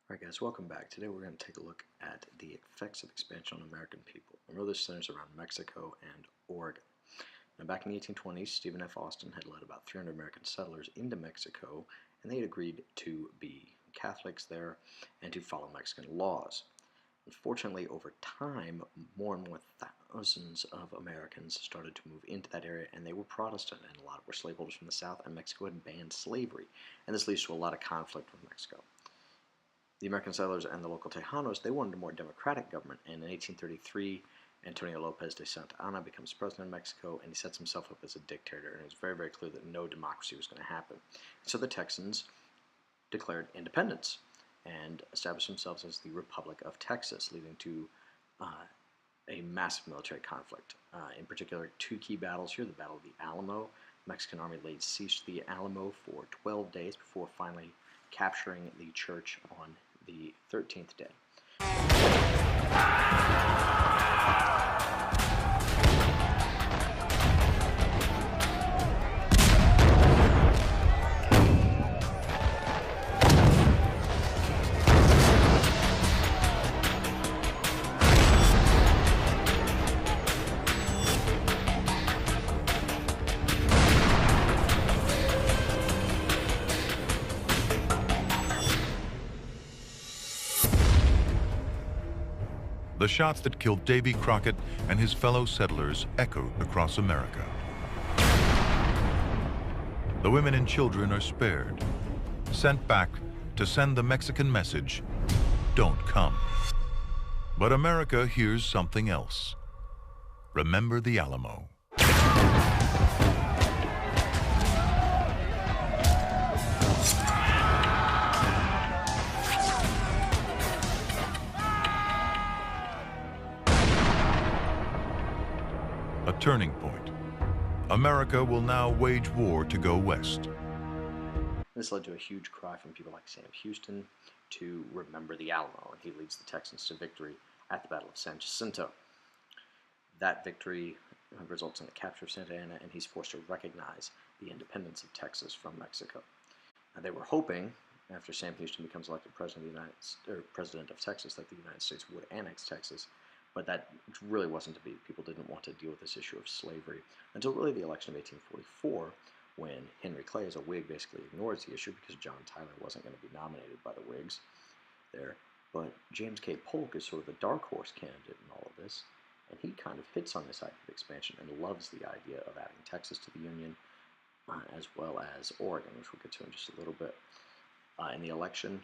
Alright guys, welcome back. Today we're going to take a look at the effects of expansion on American people. And really this centers around Mexico and Oregon. Now back in the 1820s, Stephen F. Austin had led about 300 American settlers into Mexico, and they had agreed to be Catholics there and to follow Mexican laws. Unfortunately, over time, more and more thousands of Americans started to move into that area, and they were Protestant, and a lot were slaveholders from the South, and Mexico had banned slavery. And this leads to a lot of conflict with Mexico. The American settlers and the local Tejanos, they wanted a more democratic government, and in 1833, Antonio Lopez de Santa Anna becomes president of Mexico, and he sets himself up as a dictator, and it was very, very clear that no democracy was going to happen. So the Texans declared independence and established themselves as the Republic of Texas, leading to a massive military conflict. In particular, two key battles here: the Battle of the Alamo. The Mexican army laid siege to the Alamo for 12 days before finally capturing the church on the 13th day. The shots that killed Davy Crockett and his fellow settlers echoed across America. The women and children are spared, sent back to send the Mexican message, "Don't come." But America hears something else. Remember the Alamo. A turning point. America will now wage war to go west. This led to a huge cry from people like Sam Houston to remember the Alamo, and he leads the Texans to victory at the Battle of San Jacinto. That victory results in the capture of Santa Anna, and he's forced to recognize the independence of Texas from Mexico. They were hoping, after Sam Houston becomes elected president of Texas, that the United States would annex Texas. But that really wasn't to be. People didn't want to deal with this issue of slavery until really the election of 1844, when Henry Clay, as a Whig, basically ignores the issue because John Tyler wasn't going to be nominated by the Whigs there. But James K. Polk is sort of the dark horse candidate in all of this, and he kind of hits on this idea of expansion and loves the idea of adding Texas to the Union, as well as Oregon, which we'll get to in just a little bit. In the election,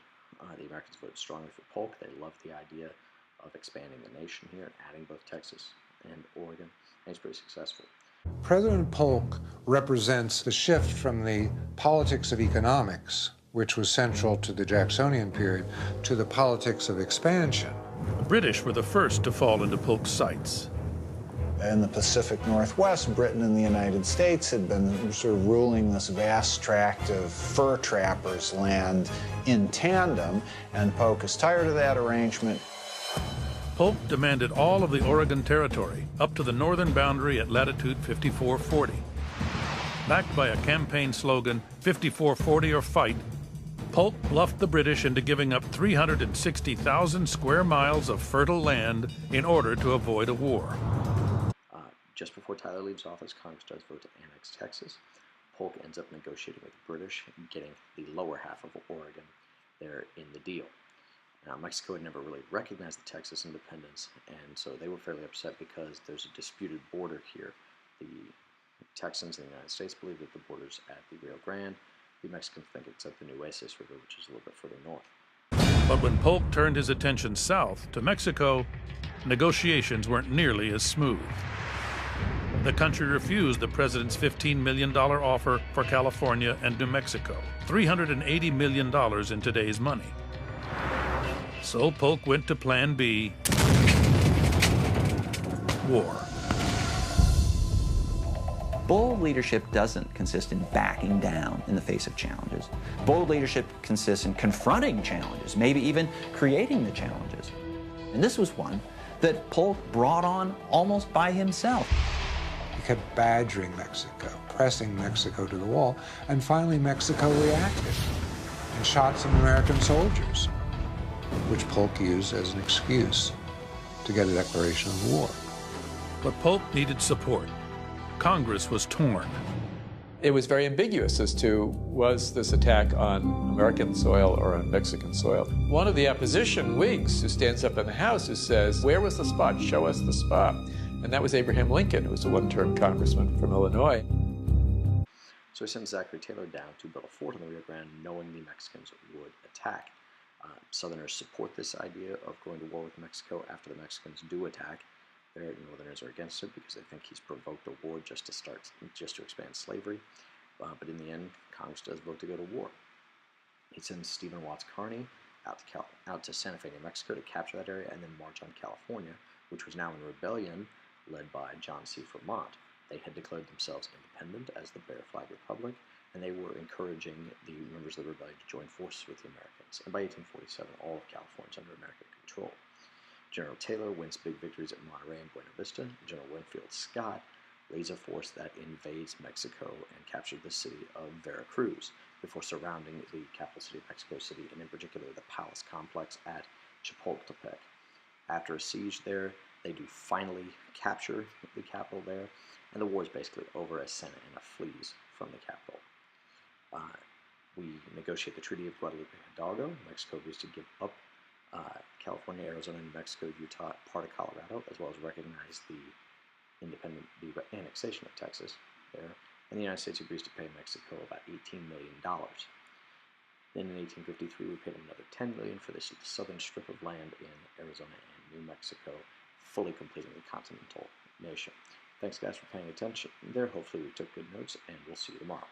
the Americans voted strongly for Polk. They loved the idea of expanding the nation here and adding both Texas and Oregon, and he's pretty successful. President Polk represents the shift from the politics of economics, which was central to the Jacksonian period, to the politics of expansion. The British were the first to fall into Polk's sights. In the Pacific Northwest, Britain and the United States had been sort of ruling this vast tract of fur trappers' land in tandem, and Polk is tired of that arrangement. Polk demanded all of the Oregon Territory up to the northern boundary at latitude 5440. Backed by a campaign slogan, 5440 or fight, Polk bluffed the British into giving up 360,000 square miles of fertile land in order to avoid a war. Just before Tyler leaves office, Congress does vote to annex Texas. Polk ends up negotiating with the British and getting the lower half of Oregon there in the deal. Now, Mexico had never really recognized the Texas independence, and so they were fairly upset because there's a disputed border here. The Texans in the United States believe that the border's at the Rio Grande. The Mexicans think it's at the Nueces River, which is a little bit further north. But when Polk turned his attention south to Mexico, negotiations weren't nearly as smooth. The country refused the president's $15 million offer for California and New Mexico, $380 million in today's money. So Polk went to Plan B, war. Bold leadership doesn't consist in backing down in the face of challenges. Bold leadership consists in confronting challenges, maybe even creating the challenges. And this was one that Polk brought on almost by himself. He kept badgering Mexico, pressing Mexico to the wall, and finally Mexico reacted and shot some American soldiers. which Polk used as an excuse to get a declaration of war. But Polk needed support. Congress was torn. It was very ambiguous as to, was this attack on American soil or on Mexican soil? One of the opposition Whigs who stands up in the House who says, where was the spot? Show us the spot. And that was Abraham Lincoln, who was a one-term congressman from Illinois. So he sent Zachary Taylor down to build a fort on the Rio Grande, knowing the Mexicans would attack. Southerners support this idea of going to war with Mexico after the Mexicans do attack. Northerners are against it because they think he's provoked a war just to expand slavery. But in the end, Congress does vote to go to war. He sends Stephen Watts Kearny out to Santa Fe, New Mexico, to capture that area and then march on California, which was now in rebellion, led by John C. Fremont. They had declared themselves independent as the Bear Flag Republic, and they were encouraging the members of the rebellion to join forces with the Americans. And by 1847, all of California is under American control. General Taylor wins big victories at Monterey and Buena Vista. General Winfield Scott leads a force that invades Mexico and captures the city of Veracruz before surrounding the capital city of Mexico City, and in particular the palace complex at Chapultepec. After a siege there, they do finally capture the capital there, and the war is basically over as Santa Anna flees from the capital. We negotiate the Treaty of Guadalupe Hidalgo. Mexico agrees to give up California, Arizona, New Mexico, Utah, part of Colorado, as well as recognize the annexation of Texas there. And the United States agrees to pay Mexico about $18 million. Then in 1853, we paid them another $10 million for this southern strip of land in Arizona and New Mexico, fully completing the continental nation. Thanks, guys, for paying attention there. Hopefully we took good notes, and we'll see you tomorrow.